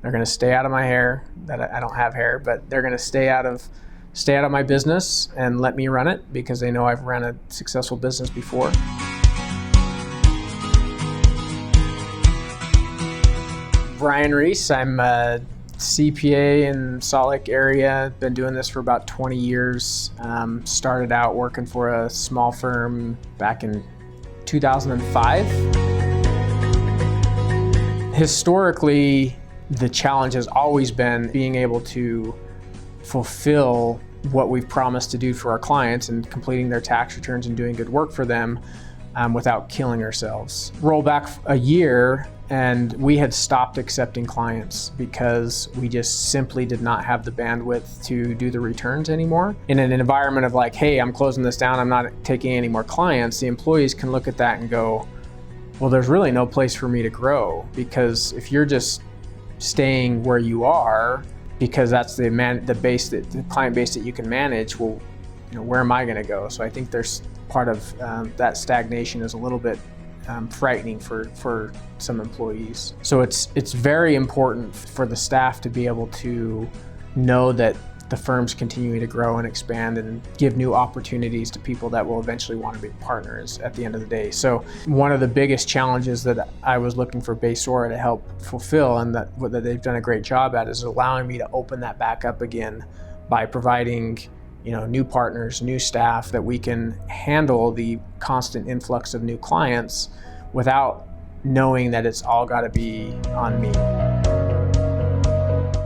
They're going to stay out of my hair. That I don't have hair, but they're going to stay out of my business and let me run it because they know I've run a successful business before. Hartle Rees. I'm a CPA in Salt Lake area. Been doing this for about 20 years. Started out working for a small firm back in 2005. Historically, the challenge has always been being able to fulfill what we've promised to do for our clients and completing their tax returns and doing good work for them without killing ourselves. Roll back a year and we had stopped accepting clients because we just simply did not have the bandwidth to do the returns anymore. In an environment of like, hey, I'm closing this down, I'm not taking any more clients, the employees can look at that and go, well, there's really no place for me to grow, because if you're just staying where you are because that's the client base that you can manage, well, where am I going to go? So I think there's part of that stagnation is a little bit frightening for some employees. So it's very important for the staff to be able to know that the firm's continuing to grow and expand and give new opportunities to people that will eventually want to be partners at the end of the day. So one of the biggest challenges that I was looking for Baysora to help fulfill, and that they've done a great job at, is allowing me to open that back up again by providing new partners, new staff, that we can handle the constant influx of new clients without knowing that it's all got to be on me.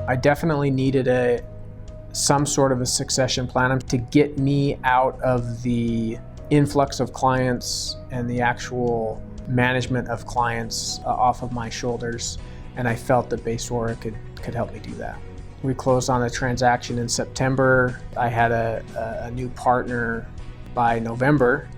I definitely needed some sort of a succession plan to get me out of the influx of clients and the actual management of clients off of my shoulders, and I felt that Baysora could help me do that. We closed on a transaction in September. I had a new partner by November,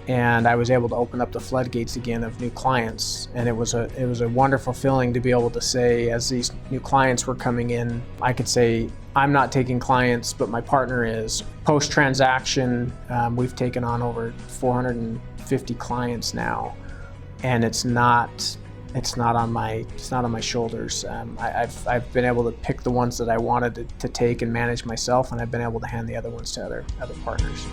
and I was able to open up the floodgates again of new clients. And it was a wonderful feeling to be able to say, as these new clients were coming in, I could say, I'm not taking clients, but my partner is. Post-transaction, we've taken on over 450 clients now, and it's not on my shoulders. I've been able to pick the ones that I wanted to take and manage myself, and I've been able to hand the other ones to other partners.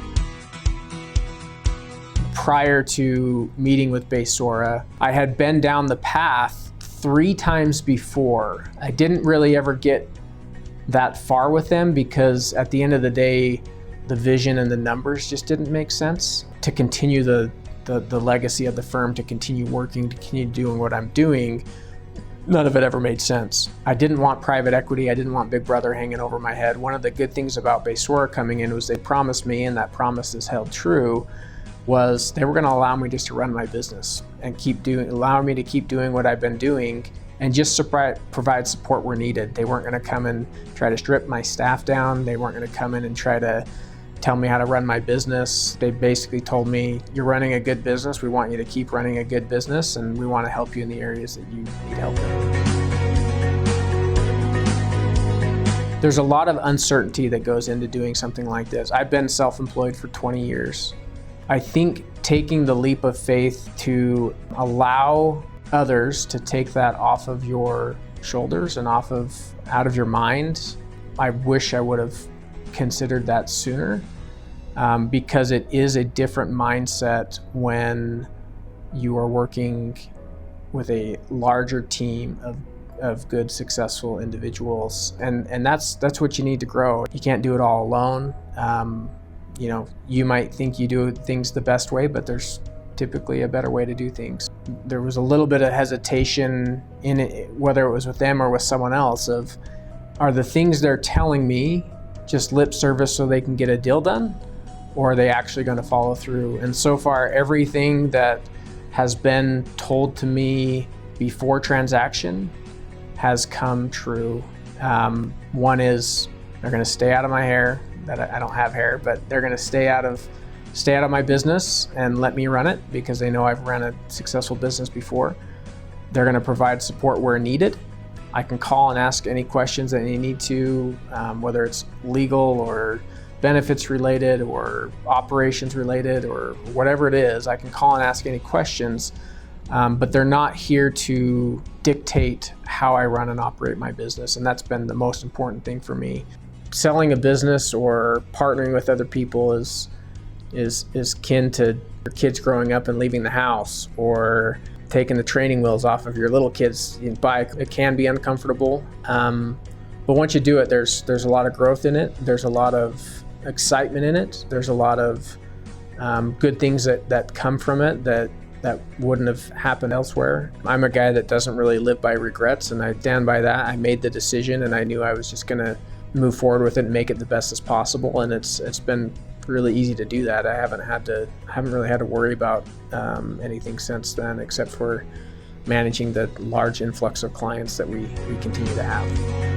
Prior to meeting with Baysora, I had been down the path 3 times before. I didn't really ever get that far with them because at the end of the day, the vision and the numbers just didn't make sense. To continue the legacy of the firm, to continue working, to continue doing what I'm doing, none of it ever made sense. I didn't want private equity. I didn't want Big Brother hanging over my head. One of the good things about Baysora coming in was they promised me, and that promise is held true, was they were going to allow me just to run my business and allow me to keep doing what I've been doing and just provide support where needed. They weren't going to come and try to strip my staff down. They weren't going to come in and try to tell me how to run my business. They basically told me, you're running a good business. We want you to keep running a good business, and we want to help you in the areas that you need help in. There's a lot of uncertainty that goes into doing something like this. I've been self-employed for 20 years. I think taking the leap of faith to allow others to take that off of your shoulders and out of your mind, I wish I would have considered that sooner, because it is a different mindset when you are working with a larger team of good, successful individuals, and that's what you need to grow. You can't do it all alone. You might think you do things the best way, but there's typically a better way to do things. There was a little bit of hesitation in it, whether it was with them or with someone else, of, are the things they're telling me just lip service so they can get a deal done, or are they actually going to follow through? And so far, everything that has been told to me before transaction has come true. One is, they're going to stay out of my hair. That I don't have hair, but they're going to stay out of my business and let me run it because they know I've run a successful business before. They're going to provide support where needed. I can call and ask any questions that they need to, whether it's legal or benefits related or operations related or whatever it is. I can call and ask any questions, but they're not here to dictate how I run and operate my business. And that's been the most important thing for me. Selling a business or partnering with other people is kin to your kids growing up and leaving the house, or taking the training wheels off of your little kids' bike. It can be uncomfortable, but once you do it, there's a lot of growth in it. There's a lot of excitement in it. There's a lot of good things that come from it that wouldn't have happened elsewhere. I'm a guy that doesn't really live by regrets, and I stand by that. I made the decision, and I knew I was just gonna move forward with it and make it the best as possible, and it's been really easy to do that. I haven't really had to worry about anything since then, except for managing the large influx of clients that we continue to have.